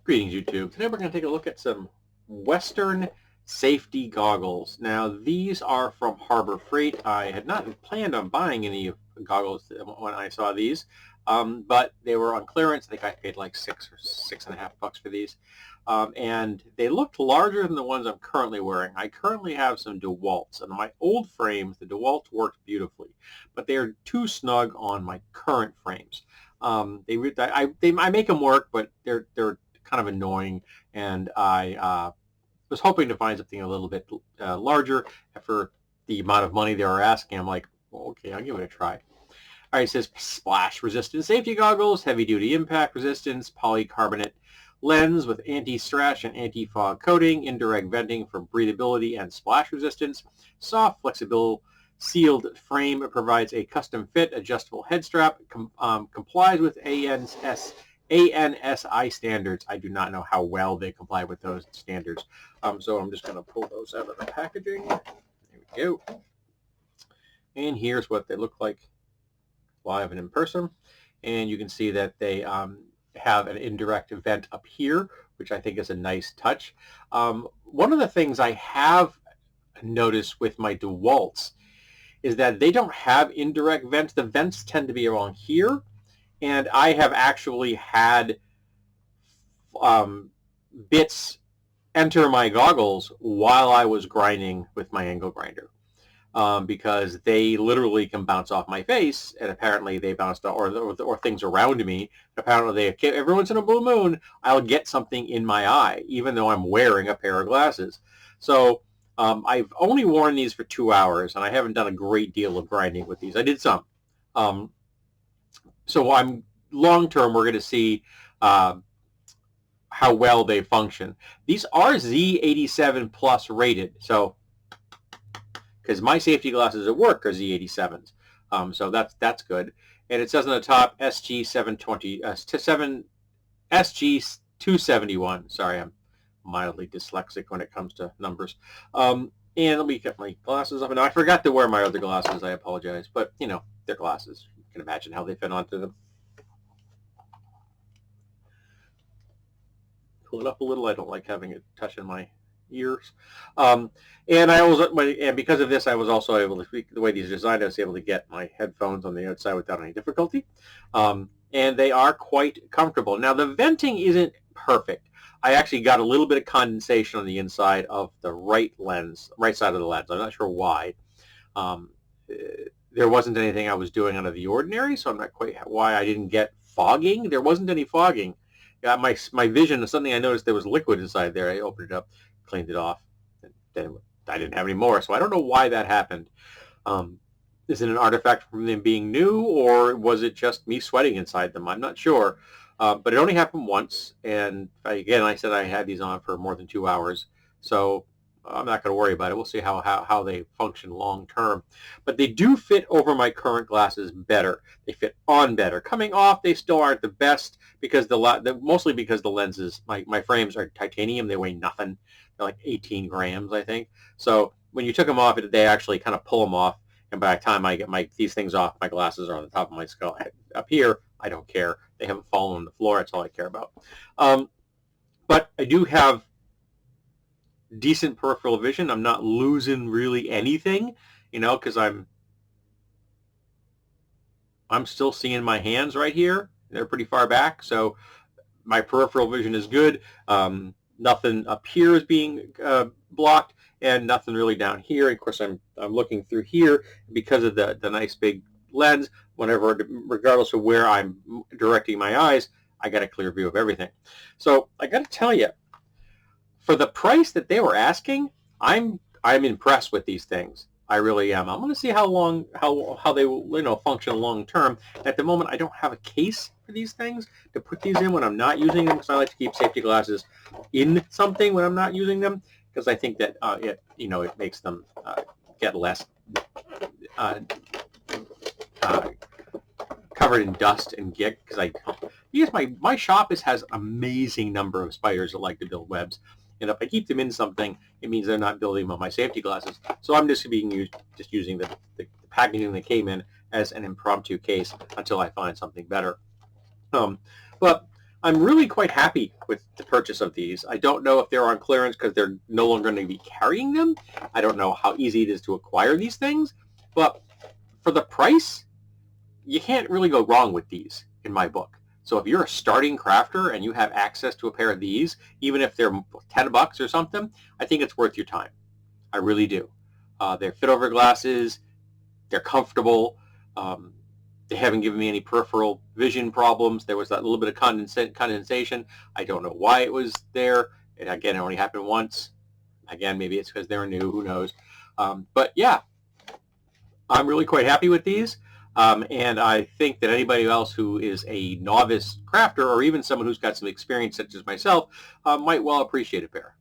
Greetings, YouTube. Today we're going to take a look at some Western safety goggles. Now, these are from Harbor Freight. I had not planned on buying any goggles when I saw these, but they were on clearance. I think I paid like $6 or $6.50 for these. And they looked larger than the ones I'm currently wearing. I currently have some DeWalt's, and on my old frames, the DeWalt's worked beautifully, but they are too snug on my current frames. I make them work, but they're kind of annoying, and I was hoping to find something a little bit larger for the amount of money they were asking. I'm like, well, okay, I'll give it a try. All right, it says splash resistant safety goggles, heavy duty impact resistance, polycarbonate lens with anti-strash and anti-fog coating, indirect venting for breathability and splash resistance, soft, flexible, sealed frame. It provides a custom fit, adjustable head strap, complies with ANSI standards. I do not know how well they comply with those standards. So I'm just going to pull those out of the packaging. There we go. And here's what they look like live and in person. And you can see that they have an indirect vent up here, which I think is a nice touch. One of the things I have noticed with my DeWalt's is that they don't have indirect vents. The vents tend to be around here. And I have actually had bits enter my goggles while I was grinding with my angle grinder, because they literally can bounce off my face, and apparently they bounced off, or things around me. Apparently, every once in a blue moon, I'll get something in my eye, even though I'm wearing a pair of glasses. So I've only worn these for 2 hours, and I haven't done a great deal of grinding with these. I did some. So I'm long term, we're going to see how well they function. These are Z87 plus rated, so because my safety glasses at work are Z87s, so that's good. And it says on the top SG720 SG271. Sorry, I'm mildly dyslexic when it comes to numbers. And let me get my glasses up. And I forgot to wear my other glasses. I apologize, but you know, they're glasses. You can imagine how they fit onto them. Pull it up a little. I don't like having it touching my ears. And because of this, I was also able to, the way these are designed, I was able to get my headphones on the outside without any difficulty. And they are quite comfortable. Now, the venting isn't perfect. I actually got a little bit of condensation on the inside of the right side of the lens. I'm not sure why. There wasn't anything I was doing out of the ordinary, so I'm not quite why I didn't get fogging. There wasn't any fogging. My vision, something I noticed, there was liquid inside there. I opened it up, cleaned it off, and then I didn't have any more. So I don't know why that happened. Is it an artifact from them being new, or was it just me sweating inside them? I'm not sure. But it only happened once, and again, I said I had these on for more than 2 hours, so I'm not going to worry about it. We'll see how they function long term. But they do fit over my current glasses better. They fit on better. Coming off, they still aren't the best, because mostly because the lenses, my frames are titanium. They weigh nothing. They're like 18 grams, I think. So when you took them off, they actually kind of pull them off. And by the time I get these things off, my glasses are on the top of my skull. Up here, I don't care. They haven't fallen on the floor. That's all I care about. But I do have decent peripheral vision. I'm not losing really anything, because I'm still seeing my hands right here. They're pretty far back, so my peripheral vision is good. Nothing up here is being blocked, and nothing really down here. Of course, I'm looking through here because of the nice big lens. Regardless of where I'm directing my eyes, I got a clear view of everything. So I got to tell you, for the price that they were asking, I'm impressed with these things. I really am. I'm going to see how they will function long term. At the moment, I don't have a case for these things to put these in when I'm not using them, because I like to keep safety glasses in something when I'm not using them, because I think that it makes them get less covered in dust and git. Because my shop has an amazing number of spiders that like to build webs. And if I keep them in something, it means they're not building them on my safety glasses. So I'm just using the packaging that came in as an impromptu case until I find something better. But I'm really quite happy with the purchase of these. I don't know if they're on clearance because they're no longer going to be carrying them. I don't know how easy it is to acquire these things, but for the price, you can't really go wrong with these in my book. So if you're a starting crafter and you have access to a pair of these, even if they're $10 or something, I think it's worth your time. I really do. They're fit over glasses. They're comfortable. Um, they haven't given me any peripheral vision problems. There was that little bit of condensation. I don't know why it was there. And again, it only happened once. Again, maybe it's because they're new. Who knows? But yeah, I'm really quite happy with these. And I think that anybody else who is a novice crafter or even someone who's got some experience such as myself might well appreciate a pair.